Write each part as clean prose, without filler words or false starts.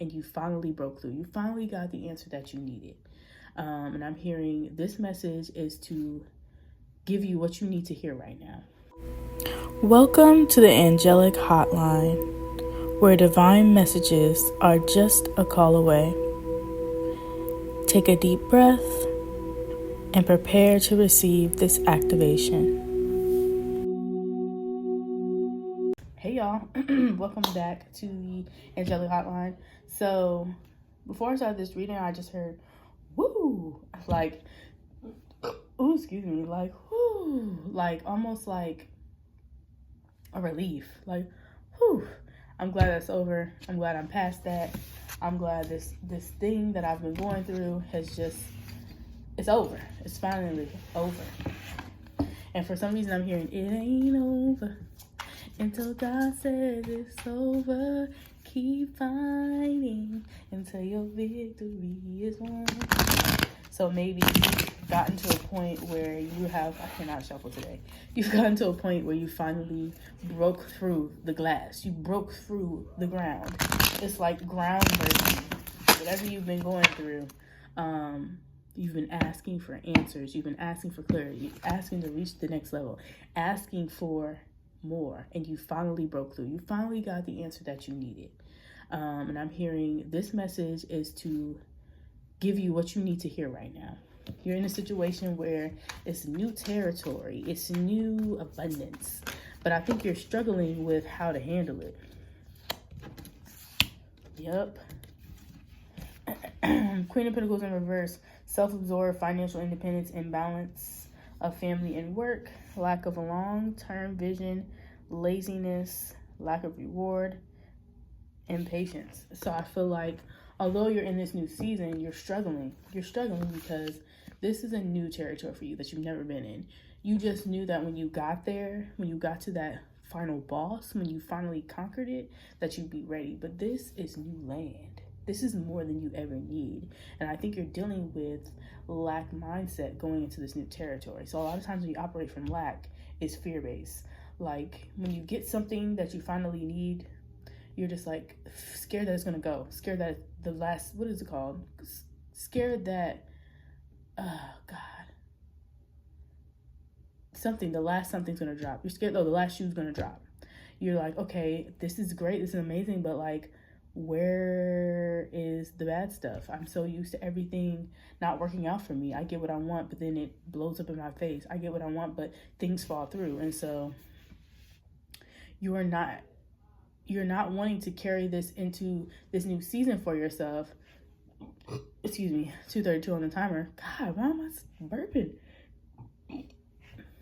and you finally broke through. You finally got the answer that you needed. And I'm hearing this message is to give you what you need to hear right now. Welcome to the Angelic Hotline, where divine messages are just a call away. Take a deep breath and prepare to receive this activation. Hey y'all, welcome back to the Angelic Hotline. So before I started this reading, I just heard woo, like, ooh, excuse me, like whoo, like almost like a relief, like whoo. I'm glad that's over. I'm glad I'm past that. I'm glad this thing that I've been going through it's over. It's finally over. And for some reason I'm hearing it ain't over until God says it's over. Keep fighting until your victory is won. So maybe you've gotten to a point where I cannot shuffle today. You've gotten to a point where you finally broke through the glass. You broke through the ground. It's like groundbreaking. Whatever you've been going through, you've been asking for answers. You've been asking for clarity, asking to reach the next level, asking for more, and you finally broke through. You finally got the answer that you needed. And I'm hearing this message is to give you what you need to hear right now. You're in a situation where it's new territory, it's new abundance, but I think you're struggling with how to handle it. Yep. Queen of Pentacles in reverse, self-absorbed, financial independence, imbalance of family and work, lack of a long-term vision, laziness, lack of reward, impatience. So I feel like although you're in this new season, you're struggling. You're struggling because this is a new territory for you that you've never been in. You just knew that when you got there, when you got to that final boss, when you finally conquered it, that you'd be ready. But this is new land. This is more than you ever need. And I think you're dealing with lack mindset going into this new territory. So a lot of times when you operate from lack, it's fear-based. Like when you get something that you finally need, you're just like scared that it's going to go. Scared that the last, what is it called? Scared that, oh God. The last something's going to drop. You're scared, the last shoe's going to drop. You're like, okay, this is great. This is amazing. But like, where is the bad stuff? I'm so used to everything not working out for me. I get what I want, but then it blows up in my face. I get what I want, but things fall through. And so you're not wanting to carry this into this new season for yourself. Excuse me, 2:32 on the timer. God, why am I burping?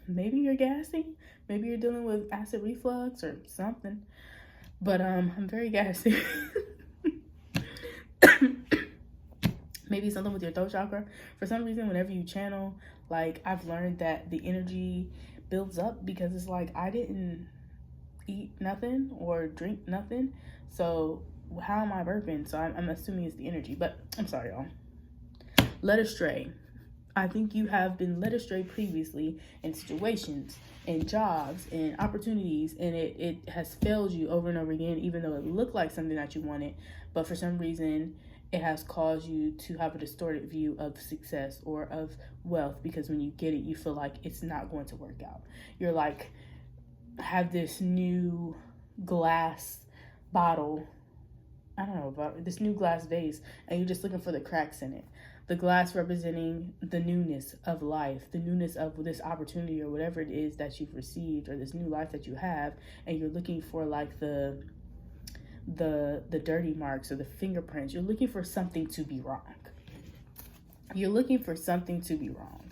Maybe you're gassy. Maybe you're dealing with acid reflux or something. But I'm very gassy. Maybe something with your throat chakra. For some reason, whenever you channel, like I've learned that the energy builds up because it's like I didn't eat nothing or drink nothing. So how am I burping? So I'm assuming it's the energy. But I'm sorry, y'all. Led astray. I think you have been led astray previously in situations, in jobs, in opportunities, and it has failed you over and over again, even though it looked like something that you wanted. But for some reason, it has caused you to have a distorted view of success or of wealth, because when you get it, you feel like it's not going to work out. You're like, have this new glass bottle, I don't know, about this new glass vase, and you're just looking for the cracks in it. The glass representing the newness of life, the newness of this opportunity or whatever it is that you've received, or this new life that you have, and you're looking for like the dirty marks or the fingerprints. You're looking for something to be wrong. You're looking for something to be wrong.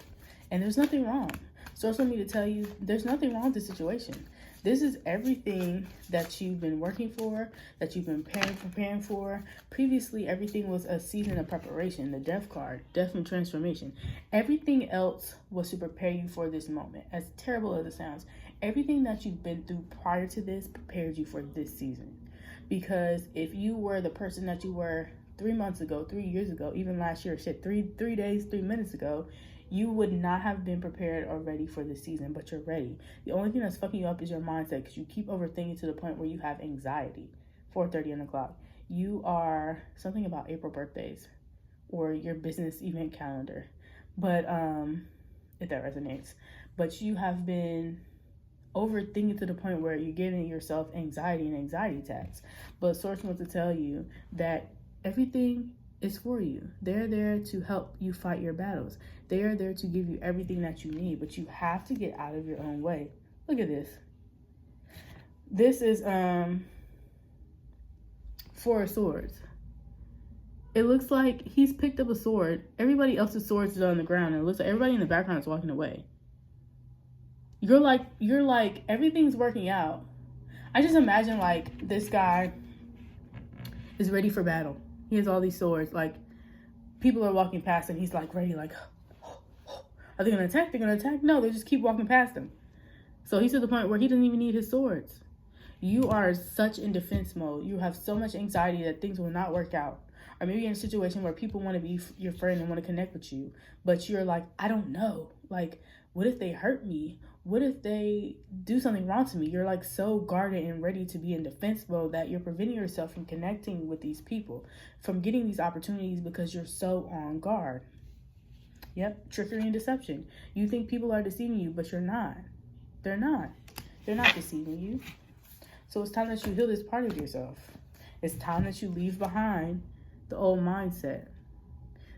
And there's nothing wrong. Source told me to tell you there's nothing wrong with the situation. This is everything that you've been working for, that you've been preparing for. Previously, everything was a season of preparation. The death card, death and transformation. Everything else was to prepare you for this moment. As terrible as it sounds, everything that you've been through prior to this prepared you for this season. Because if you were the person that you were 3 months ago, 3 years ago, even last year, 3 days, 3 minutes ago, you would not have been prepared or ready for this season, but you're ready. The only thing that's fucking you up is your mindset, because you keep overthinking to the point where you have anxiety. 4:30 on the clock. You are something about April birthdays or your business event calendar. But if that resonates. But you have been overthinking to the point where you're giving yourself anxiety and anxiety attacks. But Source wants to tell you that everything is for you. They're there to help you fight your battles. They are there to give you everything that you need, but you have to get out of your own way. Look at this. This is Four of Swords. It looks like he's picked up a sword. Everybody else's swords is on the ground, and it looks like everybody in the background is walking away. You're like everything's working out. I just imagine like this guy is ready for battle. He has all these swords. Like people are walking past and he's like ready, like, are they gonna attack? They're gonna attack? No, they just keep walking past him. So he's to the point where he doesn't even need his swords. You are such in defense mode. You have so much anxiety that things will not work out. Or maybe you're in a situation where people want to be your friend and want to connect with you, but you're like, I don't know. Like, what if they hurt me? What if they do something wrong to me? You're like so guarded and ready to be in defense mode that you're preventing yourself from connecting with these people, from getting these opportunities because you're so on guard. Yep, trickery and deception. You think people are deceiving you, but you're not. They're not. They're not deceiving you. So it's time that you heal this part of yourself. It's time that you leave behind the old mindset,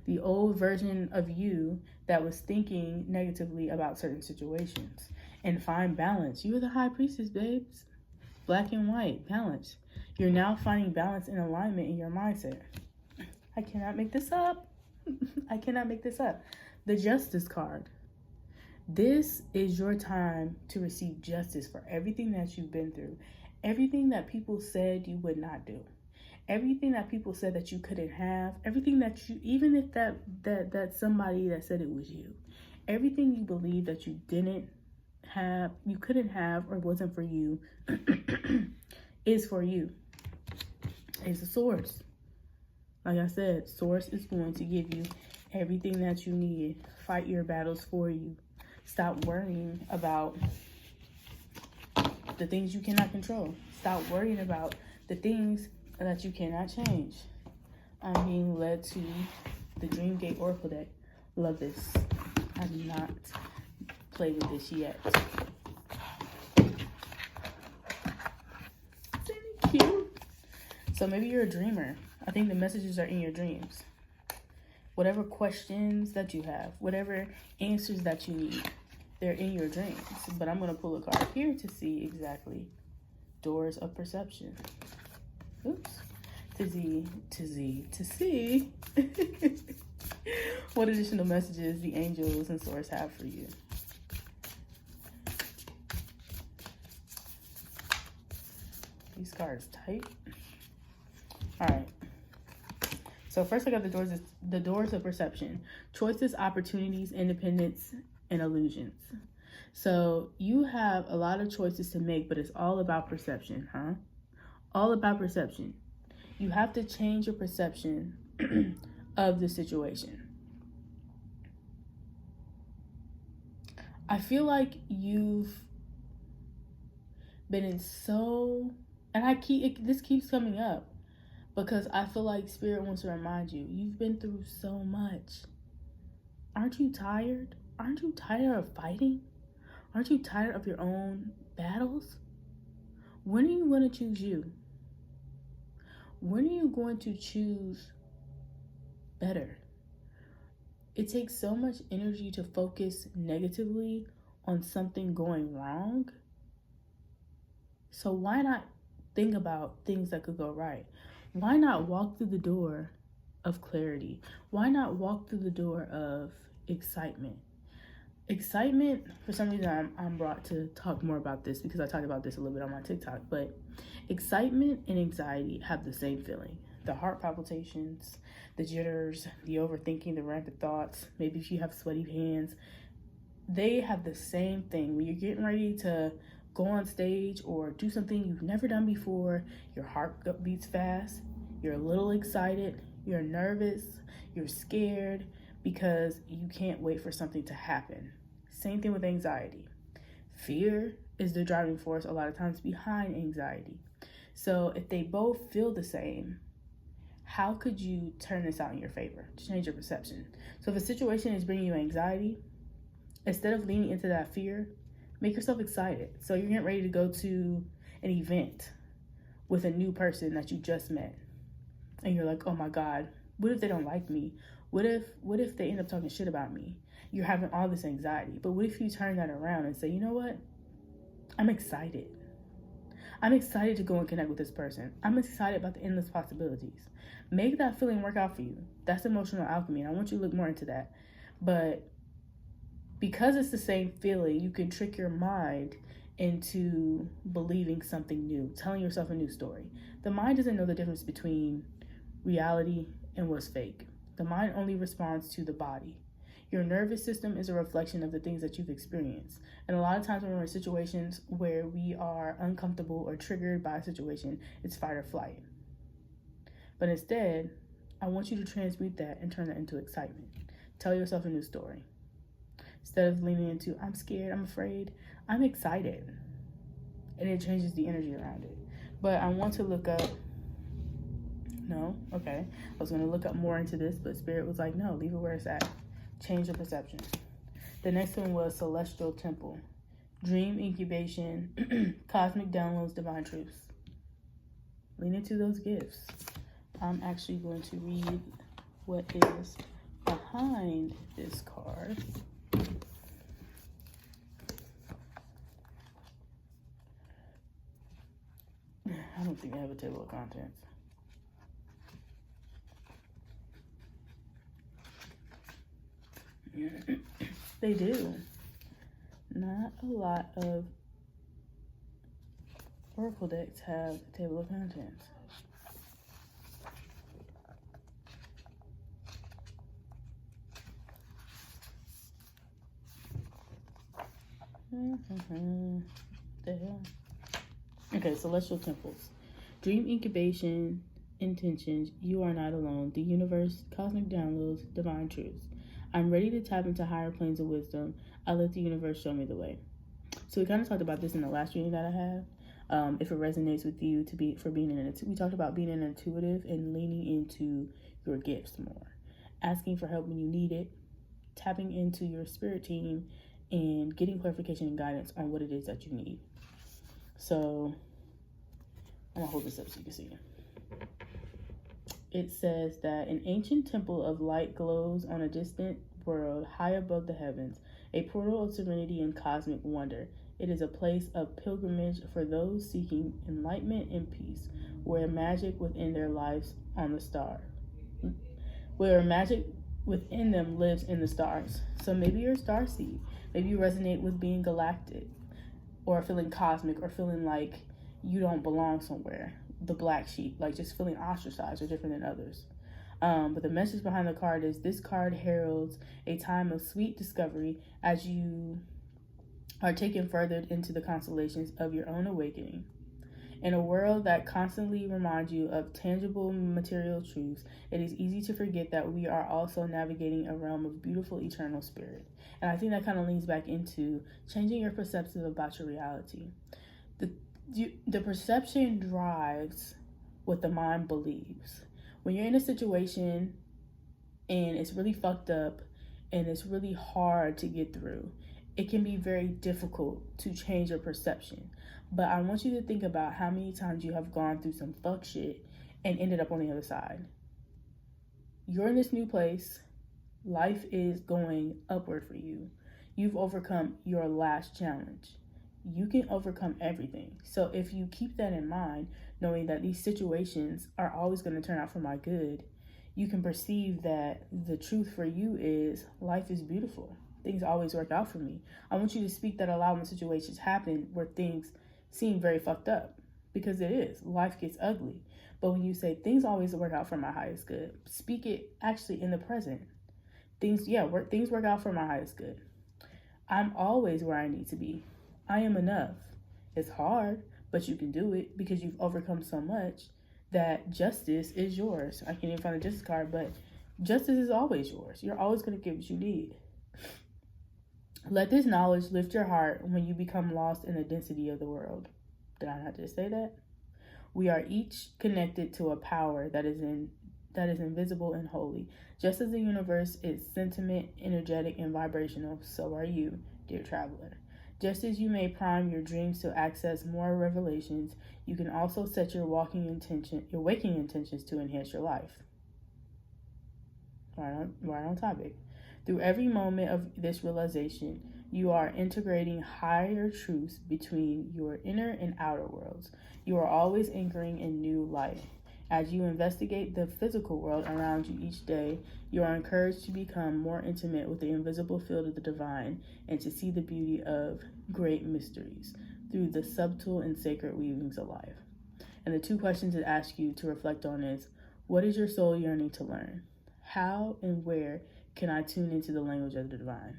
the old version of you that was thinking negatively about certain situations, and find balance. You are the high priestess, babes. Black and white, balance. You're now finding balance and alignment in your mindset. I cannot make this up. I cannot make this up. The Justice card. This is your time to receive justice for everything that you've been through, everything that people said you would not do, everything that people said that you couldn't have, everything that you, even if that somebody that said it was you, everything you believe that you didn't have, you couldn't have, or wasn't for you, is for you. It's a source. Like I said, source is going to give you everything that you need. Fight your battles for you. Stop worrying about the things you cannot control. Stop worrying about the things that you cannot change. I'm being led to the Dreamgate Oracle deck. Love this. I have not played with this yet. Isn't it cute? So maybe you're a dreamer. I think the messages are in your dreams. Whatever questions that you have, whatever answers that you need, they're in your dreams. But I'm going to pull a card here to see exactly. Doors of perception. Oops. To see what additional messages the angels and source have for you. These cards tight. All right. So first I got the doors of perception. Choices, opportunities, independence, and illusions. So you have a lot of choices to make, but it's all about perception, huh? All about perception. You have to change your perception of the situation. I feel like you've been in so, and this keeps coming up because I feel like Spirit wants to remind you, you've been through so much. Aren't you tired? Aren't you tired of fighting? Aren't you tired of your own battles? When are you going to choose you? When are you going to choose better? It takes so much energy to focus negatively on something going wrong. So why not think about things that could go right? Why not walk through the door of clarity? Why not walk through the door of excitement? Excitement, for some reason, I'm brought to talk more about this because I talked about this a little bit on my TikTok, but excitement and anxiety have the same feeling. The heart palpitations, the jitters, the overthinking, the rampant thoughts, maybe if you have sweaty hands, they have the same thing. When you're getting ready to go on stage or do something you've never done before, your heart beats fast, you're a little excited, you're nervous, you're scared because you can't wait for something to happen. Same thing with anxiety. Fear is the driving force a lot of times behind anxiety. So if they both feel the same, how could you turn this out in your favor to change your perception? So if a situation is bringing you anxiety, instead of leaning into that fear, make yourself excited. So you're getting ready to go to an event with a new person that you just met. And you're like, oh my God, what if they don't like me? What if they end up talking shit about me? You're having all this anxiety. But what if you turn that around and say, you know what? I'm excited. I'm excited to go and connect with this person. I'm excited about the endless possibilities. Make that feeling work out for you. That's emotional alchemy, and I want you to look more into that. But because it's the same feeling, you can trick your mind into believing something new, telling yourself a new story. The mind doesn't know the difference between reality and what's fake. The mind only responds to the body. Your nervous system is a reflection of the things that you've experienced. And a lot of times when we're in situations where we are uncomfortable or triggered by a situation, it's fight or flight. But instead, I want you to transmute that and turn that into excitement. Tell yourself a new story. Instead of leaning into, I'm scared, I'm afraid, I'm excited. And it changes the energy around it. But I want to look up, no, okay. I was going to look up more into this, but Spirit was like, no, leave it where it's at. Change your perception. The next one was Celestial Temple. Dream incubation, cosmic downloads, divine truths. Lean into those gifts. I'm actually going to read what is behind this card. I don't think I have a table of contents. They do. Not a lot of oracle decks have a table of contents. The hell? Okay, celestial temples. Dream incubation, intentions, you are not alone, the universe, cosmic downloads, divine truths. I'm ready to tap into higher planes of wisdom. I let the universe show me the way. So we kind of talked about this in the last reading that I have. If it resonates with you we talked about being an intuitive and leaning into your gifts more, asking for help when you need it, tapping into your spirit team, and getting clarification and guidance on what it is that you need. So I'm gonna hold this up so you can see. It says that an ancient temple of light glows on a distant world high above the heavens, a portal of serenity and cosmic wonder. It is a place of pilgrimage for those seeking enlightenment and peace, where magic within their lives on the star. Where magic within them lives in the stars. So maybe you're a starseed. Maybe you resonate with being galactic, or feeling cosmic, or feeling like you don't belong somewhere. The black sheep, like just feeling ostracized or different than others. But the message behind the card is this card heralds a time of sweet discovery as you are taken further into the constellations of your own awakening. In a world that constantly reminds you of tangible material truths, it is easy to forget that we are also navigating a realm of beautiful eternal spirit. And I think that kind of leans back into changing your perception about your reality. The perception drives what the mind believes. When you're in a situation and it's really fucked up and it's really hard to get through, it can be very difficult to change your perception. But I want you to think about how many times you have gone through some fuck shit and ended up on the other side. You're in this new place. Life is going upward for you. You've overcome your last challenge. You can overcome everything. So if you keep that in mind, knowing that these situations are always going to turn out for my good, you can perceive that the truth for you is life is beautiful. Things always work out for me. I want you to speak that aloud when situations happen where things seem very fucked up, because it is. Life gets ugly. But when you say things always work out for my highest good, speak it actually in the present. Things work out for my highest good. I'm always where I need to be. I am enough. It's hard, but you can do it because you've overcome so much that justice is yours. I can't even find a justice card, but justice is always yours. You're always going to get what you need. Let this knowledge lift your heart when you become lost in the density of the world. Did I not just say that? We are each connected to a power that that is invisible and holy. Just as the universe is sentient, energetic, and vibrational, so are you, dear traveler. Just as you may prime your dreams to access more revelations, you can also set your waking intentions to enhance your life. Right on topic. Through every moment of this realization, you are integrating higher truths between your inner and outer worlds. You are always anchoring in new light. As you investigate the physical world around you each day, you are encouraged to become more intimate with the invisible field of the divine and to see the beauty of great mysteries through the subtle and sacred weavings of life. And the 2 questions it asks you to reflect on is, what is your soul yearning to learn? How and where can I tune into the language of the divine?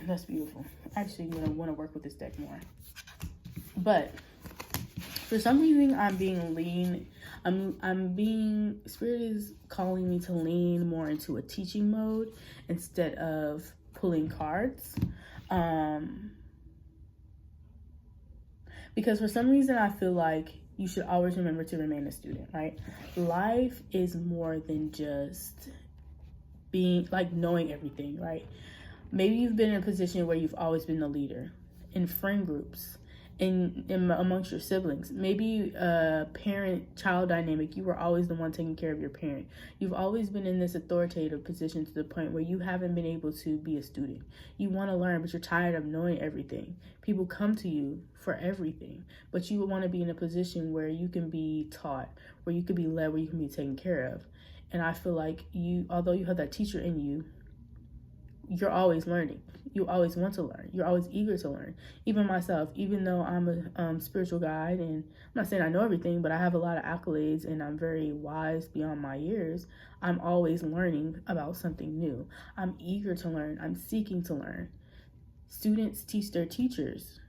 That's beautiful. Actually, I'm going to want to work with this deck more. But for some reason, Spirit is calling me to lean more into a teaching mode instead of pulling cards. Because for some reason, I feel like you should always remember to remain a student, right? Life is more than just being like knowing everything, right? Maybe you've been in a position where you've always been the leader in friend groups, in amongst your siblings. Maybe a parent-child dynamic, you were always the one taking care of your parent. You've always been in this authoritative position to the point where you haven't been able to be a student. You want to learn, but you're tired of knowing everything. People come to you for everything, but you want to be in a position where you can be taught, where you can be led, where you can be taken care of. And I feel like although you have that teacher in you, you're always learning. You always want to learn. You're always eager to learn. Even myself, even though I'm a spiritual guide, and I'm not saying I know everything, but I have a lot of accolades and I'm very wise beyond my years, I'm always learning about something new. I'm eager to learn. I'm seeking to learn. Students teach their teachers.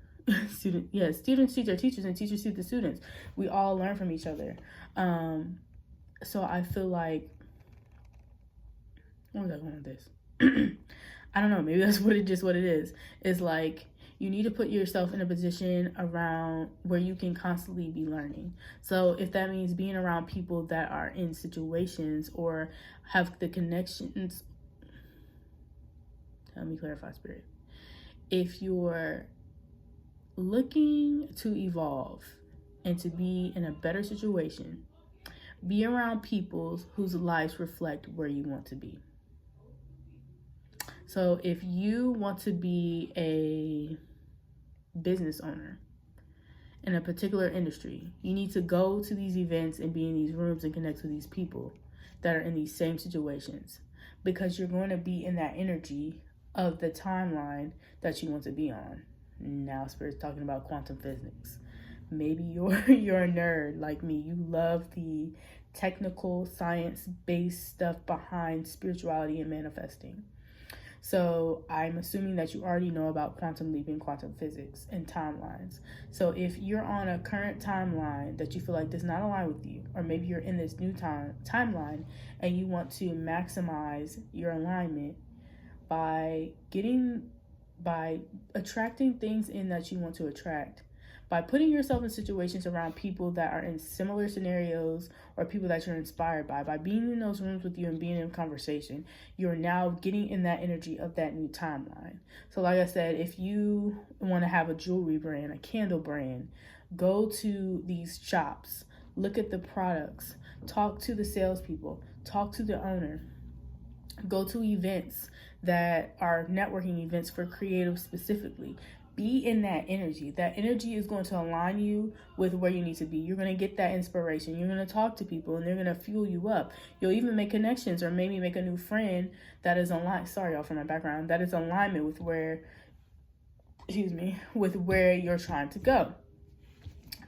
Students teach their teachers and teachers teach the students. We all learn from each other. So I feel like, where was I going with this? I don't know, maybe that's what it is. It's like you need to put yourself in a position around where you can constantly be learning. So if that means being around people that are in situations or have the connections, let me clarify, Spirit. If you're looking to evolve and to be in a better situation, be around people whose lives reflect where you want to be. So if you want to be a business owner in a particular industry, you need to go to these events and be in these rooms and connect with these people that are in these same situations, because you're going to be in that energy of the timeline that you want to be on. Now Spirit's talking about quantum physics. Maybe you're a nerd like me. You love the technical science-based stuff behind spirituality and manifesting. So I'm assuming that you already know about quantum leaping, quantum physics, and timelines. So if you're on a current timeline that you feel like does not align with you, or maybe you're in this new timeline and you want to maximize your alignment by attracting things in that you want to attract, by putting yourself in situations around people that are in similar scenarios or people that you're inspired by being in those rooms with you and being in conversation, you're now getting in that energy of that new timeline. So like I said, if you want to have a jewelry brand, a candle brand, go to these shops, look at the products, talk to the salespeople, talk to the owner, go to events that are networking events for creatives specifically. Be in that energy. That energy is going to align you with where you need to be. You're going to get that inspiration. You're going to talk to people and they're going to fuel you up. You'll even make connections or maybe make a new friend that is aligned. Sorry, y'all, for my background. That is alignment with where you're trying to go.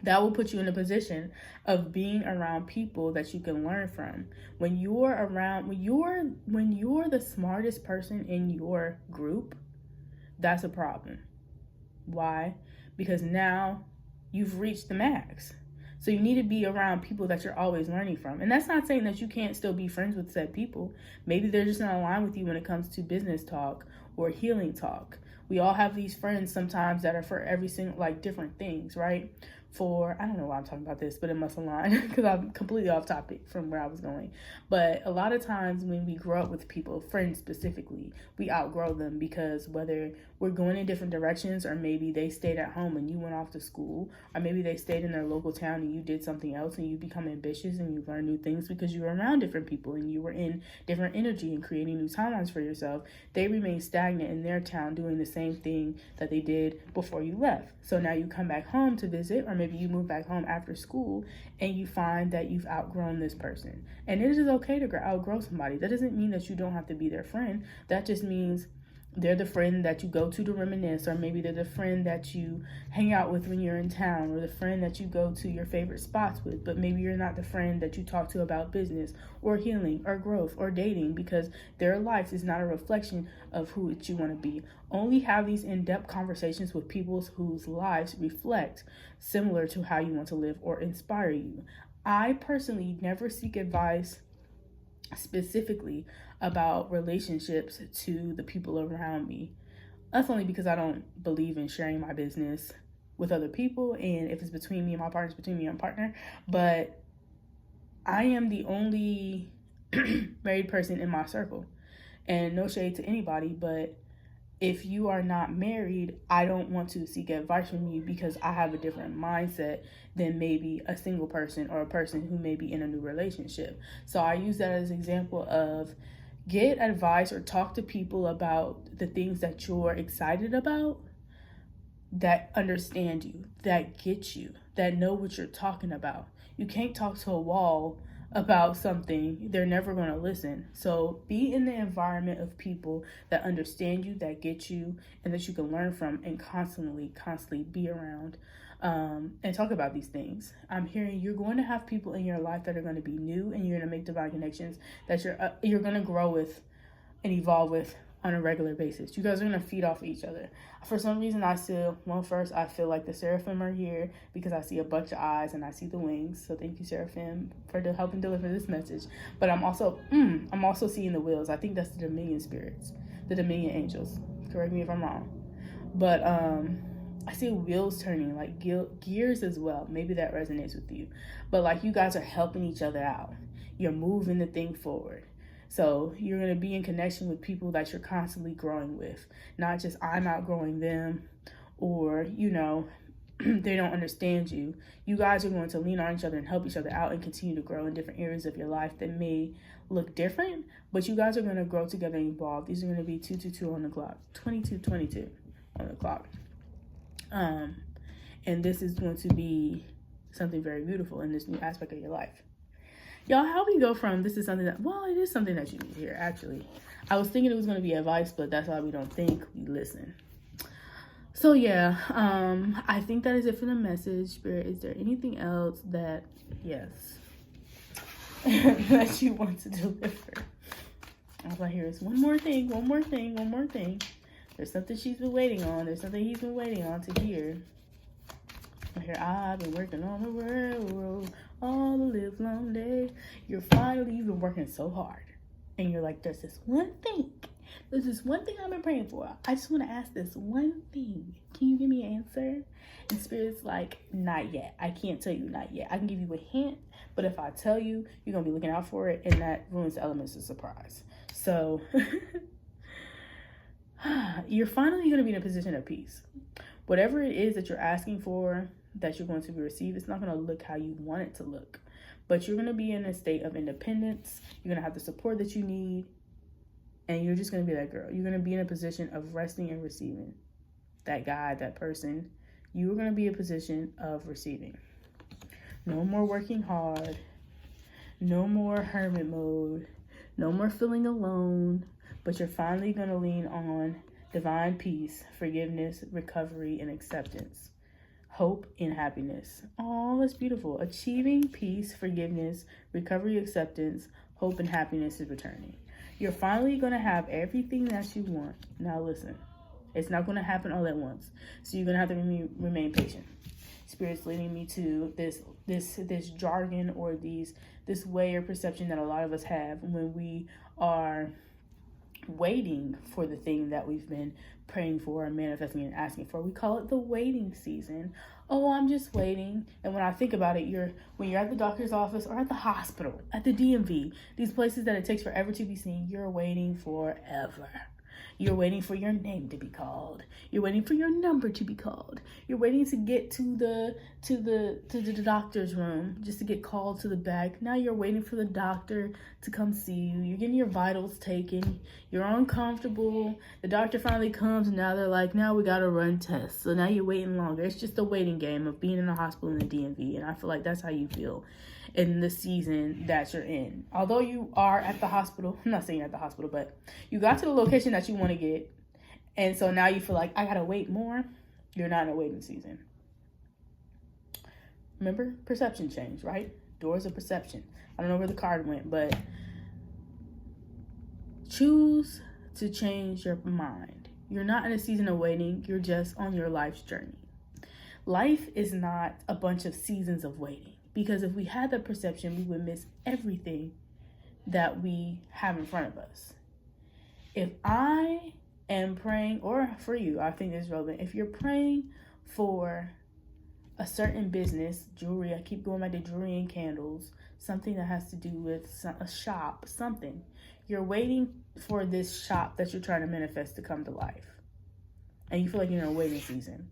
That will put you in a position of being around people that you can learn from. When you're the smartest person in your group, that's a problem. Why? Because now you've reached the max. So you need to be around people that you're always learning from. And that's not saying that you can't still be friends with said people. Maybe they're just not aligned with you when it comes to business talk or healing talk. We all have these friends sometimes that are for every single, like, different things, right? for, I don't know why I'm talking about this, but it must align because I'm completely off topic from where I was going. But a lot of times when we grow up with people, friends specifically, we outgrow them because whether we're going in different directions, or maybe they stayed at home and you went off to school, or maybe they stayed in their local town and you did something else and you become ambitious and you learn new things because you were around different people and you were in different energy and creating new timelines for yourself. They remain stagnant in their town doing the same thing that they did before you left. So now you come back home to visit, or maybe you move back home after school and you find that you've outgrown this person. And it is okay to outgrow somebody. That doesn't mean that you don't have to be their friend. That just means they're the friend that you go to reminisce, or maybe they're the friend that you hang out with when you're in town, or the friend that you go to your favorite spots with, but maybe you're not the friend that you talk to about business or healing or growth or dating, because their life is not a reflection of who you want to be. Only have these in-depth conversations with people whose lives reflect similar to how you want to live or inspire you. I personally never seek advice specifically about relationships to the people around me. That's only because I don't believe in sharing my business with other people, and if it's between me and my partner, it's between me and my partner. But I am the only married person in my circle, and no shade to anybody, but if you are not married, I don't want to seek advice from you because I have a different mindset than maybe a single person or a person who may be in a new relationship. So I use that as an example of get advice or talk to people about the things that you're excited about, that understand you, that get you, that know what you're talking about. You can't talk to a wall about something. They're never going to listen. So be in the environment of people that understand you, that get you, and that you can learn from, and constantly be around, and talk about these things. I'm hearing you're going to have people in your life that are going to be new, and you're going to make divine connections that you're going to grow with and evolve with on a regular basis. You guys are going to feed off of each other. For some reason, I feel like the seraphim are here because I see a bunch of eyes and I see the wings. So thank you, seraphim, for helping deliver this message. But I'm also seeing the wheels. I think that's the dominion spirits, the dominion angels. Correct me if I'm wrong. But I see wheels turning, like gears as well. Maybe that resonates with you. But like you guys are helping each other out. You're moving the thing forward. So you're going to be in connection with people that you're constantly growing with. Not just I'm outgrowing them, or, they don't understand you. You guys are going to lean on each other and help each other out and continue to grow in different areas of your life that may look different, but you guys are going to grow together and evolve. These are going to be 222 on the clock, 2222 on the clock. And this is going to be something very beautiful in this new aspect of your life. Y'all, how we go from this is something that, well, it is something that you need to hear, actually. I was thinking it was going to be advice, but that's why we don't think, we listen. So yeah, I think that is it for the message. Spirit, is there anything else that, yes, that you want to deliver? All I hear is one more thing. There's something she's been waiting on. There's something he's been waiting on to hear. I hear, I've been working on the railroad all the live long day. You've been working so hard. And you're like, there's this one thing I've been praying for. I just want to ask this one thing. Can you give me an answer? And Spirit's like, not yet. I can't tell you not yet. I can give you a hint, but if I tell you, you're going to be looking out for it, and that ruins the elements of surprise. So you're finally going to be in a position of peace. Whatever it is that you're asking for, that you're going to receive, it's not going to look how you want it to look. But you're going to be in a state of independence. You're going to have the support that you need. And you're just going to be that girl. You're going to be in a position of resting and receiving. That guy, that person. You're going to be in a position of receiving. No more working hard. No more hermit mode. No more feeling alone. But you're finally going to lean on divine peace, forgiveness, recovery, and acceptance. Hope and happiness. Oh, that's beautiful. Achieving peace, forgiveness, recovery, acceptance, hope, and happiness is returning. You're finally going to have everything that you want. Now listen, it's not going to happen all at once. So you're going to have to remain patient. Spirit's leading me to this jargon, or this way or perception that a lot of us have when we are waiting for the thing that we've been praying for and manifesting and asking for. We call it the waiting season. Oh, I'm just waiting. And when I think about it, when you're at the doctor's office or at the hospital, at the DMV, these places that it takes forever to be seen, you're waiting forever. You're waiting for your name to be called. You're waiting for your number to be called. You're waiting to get to the doctor's room just to get called to the back. Now you're waiting for the doctor to come see you. You're getting your vitals taken. You're uncomfortable. The doctor finally comes and now they're like, now we gotta run tests. So now you're waiting longer. It's just a waiting game of being in the hospital in the DMV. And I feel like that's how you feel in the season that you're in. Although you are at the hospital, I'm not saying at the hospital, but you got to the location that you want to get, and so now you feel like I gotta wait more. You're not in a waiting season. Remember, perception change, right? Doors of perception. I don't know where the card went, but choose to change your mind. You're not in a season of waiting. You're just on your life's journey. Life is not a bunch of seasons of waiting. Because if we had the perception, we would miss everything that we have in front of us. If I am praying, or for you, I think this is relevant. If you're praying for a certain business, jewelry, I keep going back to jewelry and candles, something that has to do with a shop, something. You're waiting for this shop that you're trying to manifest to come to life. And you feel like you're in a waiting season.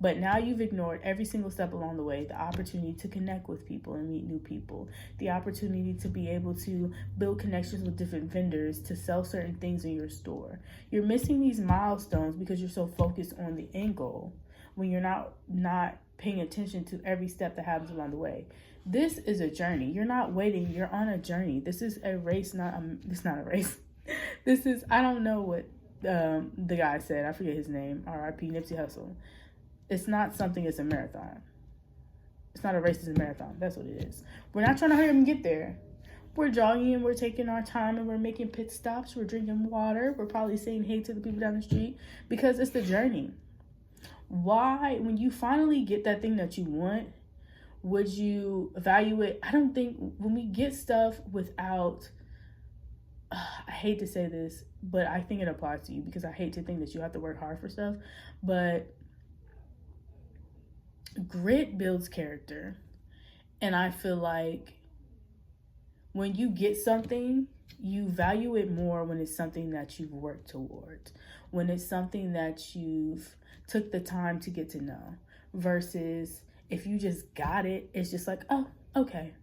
But now you've ignored every single step along the way, the opportunity to connect with people and meet new people, the opportunity to be able to build connections with different vendors to sell certain things in your store. You're missing these milestones because you're so focused on the end goal when you're not paying attention to every step that happens along the way. This is a journey. You're not waiting. You're on a journey. This is a race, it's not a race. This is, I don't know what the guy said. I forget his name. R.I.P. Nipsey Hussle. It's not something, it's a marathon. It's not a race, it's a marathon. That's what it is. We're not trying to hurry up and get there. We're jogging, we're taking our time, and we're making pit stops. We're drinking water. We're probably saying hey to the people down the street because it's the journey. Why, when you finally get that thing that you want, would you value it? I don't think when we get stuff without, I hate to say this, but I think it applies to you because I hate to think that you have to work hard for stuff, but grit builds character. And I feel like when you get something, you value it more when it's something that you've worked towards, when it's something that you've took the time to get to know, versus if you just got it, it's just like, oh, okay.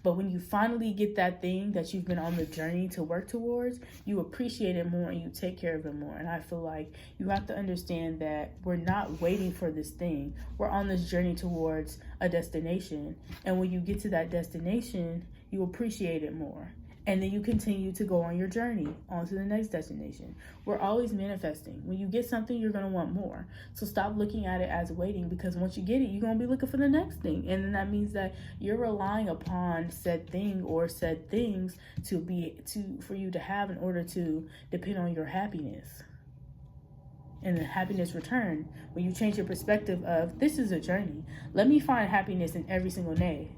But when you finally get that thing that you've been on the journey to work towards, you appreciate it more and you take care of it more. And I feel like you have to understand that we're not waiting for this thing. We're on this journey towards a destination. And when you get to that destination, you appreciate it more. And then you continue to go on your journey on to the next destination. We're always manifesting. When you get something, you're going to want more. So stop looking at it as waiting, because once you get it, you're going to be looking for the next thing. And then that means that you're relying upon said thing or said things for you to have in order to depend on your happiness. And the happiness return when you change your perspective of this is a journey. Let me find happiness in every single day.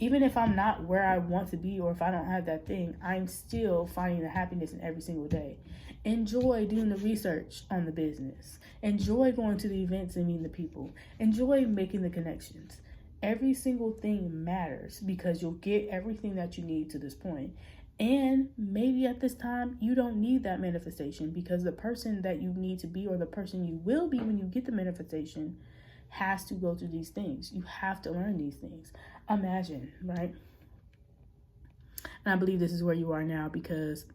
Even if I'm not where I want to be, or if I don't have that thing, I'm still finding the happiness in every single day. Enjoy doing the research on the business. Enjoy going to the events and meeting the people. Enjoy making the connections. Every single thing matters because you'll get everything that you need to this point. And maybe at this time, you don't need that manifestation because the person that you need to be, or the person you will be when you get the manifestation, has to go through these things. You have to learn these things. Imagine, right? And I believe this is where you are now because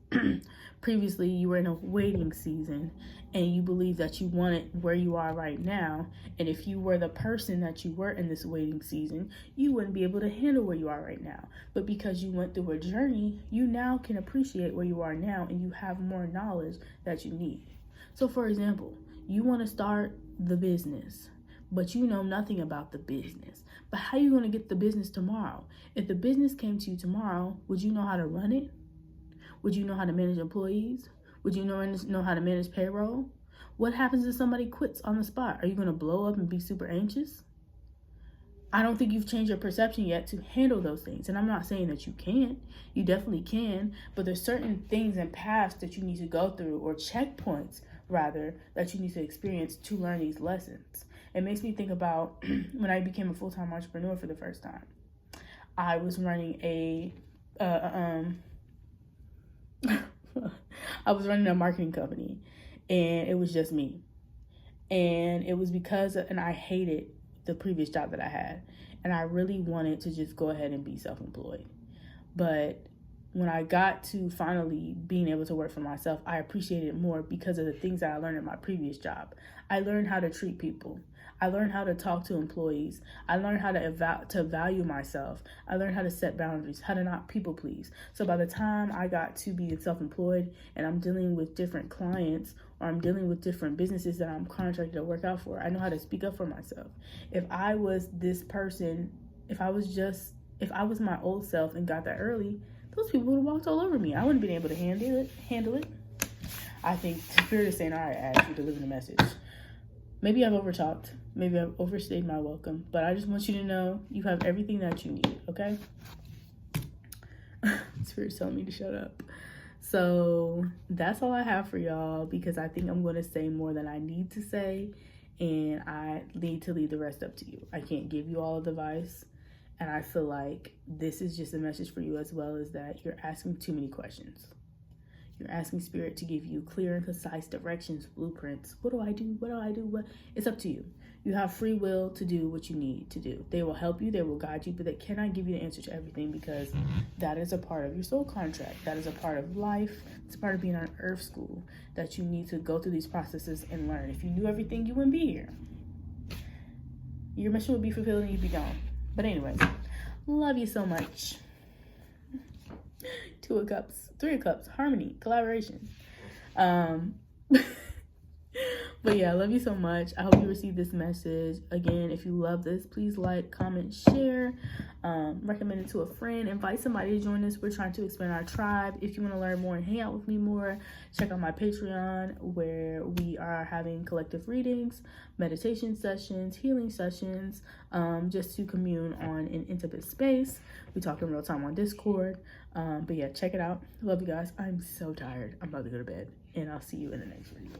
previously you were in a waiting season and you believe that you wanted where you are right now. And if you were the person that you were in this waiting season, you wouldn't be able to handle where you are right now. But because you went through a journey, you now can appreciate where you are now and you have more knowledge that you need. So for example, you want to start the business, but you know nothing about the business. But how are you going to get the business tomorrow? If the business came to you tomorrow, would you know how to run it? Would you know how to manage employees? Would you know how to manage payroll? What happens if somebody quits on the spot? Are you going to blow up and be super anxious? I don't think you've changed your perception yet to handle those things. And I'm not saying that you can't. You definitely can. But there's certain things and paths that you need to go through, or checkpoints, rather, that you need to experience to learn these lessons. It makes me think about when I became a full-time entrepreneur for the first time. I was running I was running a marketing company, and it was just me. And it was and I hated the previous job that I had. And I really wanted to just go ahead and be self-employed. But when I got to finally being able to work for myself, I appreciated it more because of the things that I learned in my previous job. I learned how to treat people. I learned how to talk to employees. I learned how to value myself. I learned how to set boundaries, how to not people please. So by the time I got to be self-employed and I'm dealing with different clients, or I'm dealing with different businesses that I'm contracted to work out for, I know how to speak up for myself. If I was this person, if I was my old self and got that early, those people would have walked all over me. I wouldn't have been able to handle it. I think Spirit is saying, all right, Ash, you deliver the message. Maybe I've overtalked. Maybe I've overstayed my welcome. But I just want you to know you have everything that you need, okay? Spirit's telling me to shut up. So that's all I have for y'all, because I think I'm going to say more than I need to say. And I need to leave the rest up to you. I can't give you all of the advice. And I feel like this is just a message for you, as well as that you're asking too many questions. You're asking Spirit to give you clear and concise directions, blueprints. What do I do? What do I do? It's up to you. You have free will to do what you need to do. They will help you. They will guide you, but they cannot give you the answer to everything, because that is a part of your soul contract. That is a part of life. It's a part of being on earth school, that you need to go through these processes and learn. If you knew everything, you wouldn't be here. Your mission would be fulfilled and you'd be gone. But anyways, love you so much. 2 of Cups, 3 of Cups, harmony, collaboration. But yeah, I love you so much. I hope you receive this message. Again, if you love this, please like, comment, share, recommend it to a friend, invite somebody to join us. We're trying to expand our tribe. If you want to learn more and hang out with me more, check out my Patreon, where we are having collective readings, meditation sessions, healing sessions, just to commune on an intimate space. We talk in real time on Discord. But yeah, check it out. Love you guys. I'm so tired. I'm about to go to bed, and I'll see you in the next video.